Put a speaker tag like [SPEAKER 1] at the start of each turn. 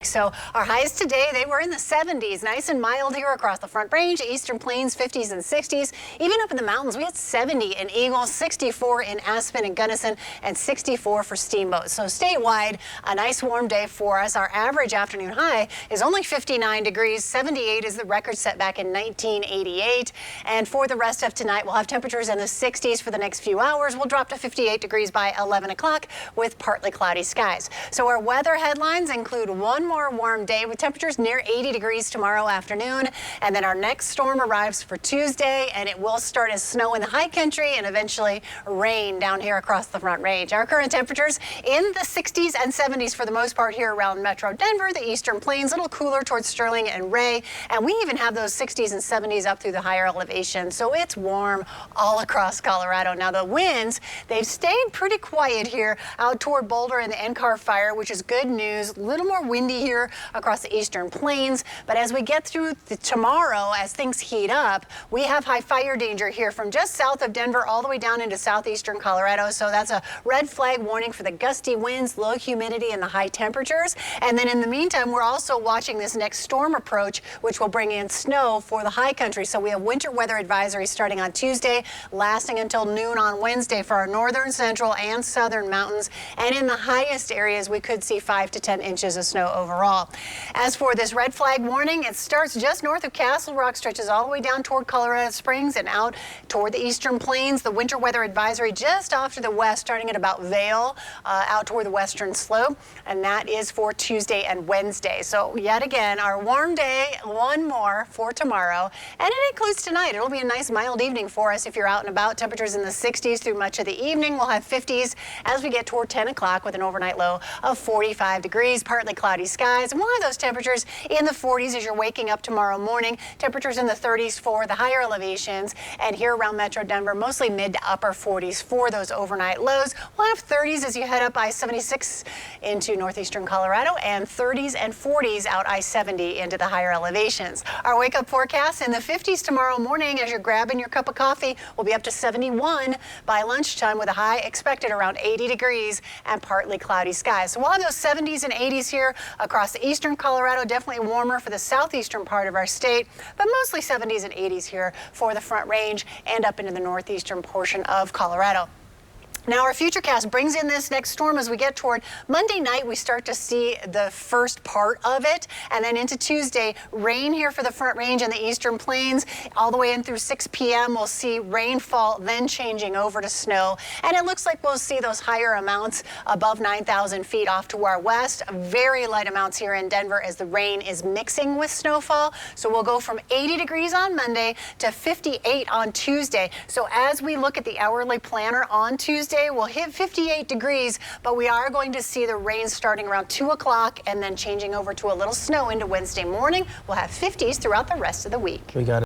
[SPEAKER 1] So our highs today, they were in the 70s, nice and mild here across the Front Range, Eastern Plains, 50s and 60s. Even up in the mountains, we had 70 in Eagle, 64 in Aspen and Gunnison, and 64 for Steamboat. So statewide, a nice warm day for us. Our average afternoon high is only 59 degrees. 78 is the record set back in 1988. And for the rest of tonight, we'll have temperatures in the 60s for the next few hours. We'll drop to 58 degrees by 11 o'clock with partly cloudy skies. So our weather headlines include one more warm day with temperatures near 80 degrees tomorrow afternoon. And then our next storm arrives for Tuesday, and it will start as snow in the high country and eventually rain down here across the Front Range. Our current temperatures in the 60s and 70s for the most part here around Metro Denver, the Eastern Plains, a little cooler towards Sterling and Ray. And we even have those 60s and 70s up through the higher elevation. So it's warm all across Colorado. Now the winds, they've stayed pretty quiet here out toward Boulder and the NCAR fire, which is good news. A little more windy here across the Eastern Plains. But as we get through tomorrow, as things heat up, we have high fire danger here from just south of Denver all the way down into southeastern Colorado. So that's a red flag warning for the gusty winds, low humidity, and the high temperatures. And then in the meantime, we're also watching this next storm approach, which will bring in snow for the high country. So we have winter weather advisory starting on Tuesday, lasting until noon on Wednesday for our northern, central, and southern mountains. And in the highest areas, we could see 5 to 10 inches of snow overall. As for this red flag warning, it starts just north of Castle Rock, stretches all the way down toward Colorado Springs and out toward the Eastern Plains. The winter weather advisory just off to the west, starting at about Vail, out toward the western slope. And that is for Tuesday and Wednesday. So yet again, our warm day, one more for tomorrow. And it includes tonight. It'll be a nice mild evening for us if you're out and about. Temperatures in the 60s through much of the evening. We'll have 50s as we get toward 10 o'clock with an overnight low of 45 degrees, partly cloudy skies. And we'll have those temperatures in the 40s as you're waking up tomorrow morning. Temperatures in the 30s for the higher elevations. And here around Metro Denver, mostly mid to upper 40s for those overnight lows. We'll have 30s as you head up I-76 into northeastern Colorado, and 30s and 40s out I-70 into the higher elevations. Our wake-up forecast in the 50s tomorrow morning as you're grabbing your cup of coffee. Will be up to 71 by lunchtime with a high expected around 80 degrees and partly cloudy skies. So we'll have those 70s and 80s here across the eastern Colorado, definitely warmer for the southeastern part of our state, but mostly 70s and 80s here for the Front Range and up into the northeastern portion of Colorado. Now our futurecast brings in this next storm as we get toward Monday night. We start to see the first part of it, and then into Tuesday, rain here for the Front Range and the Eastern Plains. All the way in through 6 p.m. we'll see rainfall, then changing over to snow. And it looks like we'll see those higher amounts above 9,000 feet off to our west. Very light amounts here in Denver as the rain is mixing with snowfall. So we'll go from 80 degrees on Monday to 58 on Tuesday. So as we look at the hourly planner on Tuesday, we'll hit 58 degrees, but we are going to see the rain starting around 2 o'clock and then changing over to a little snow into Wednesday morning. We'll have 50s throughout the rest of the week.
[SPEAKER 2] We got it.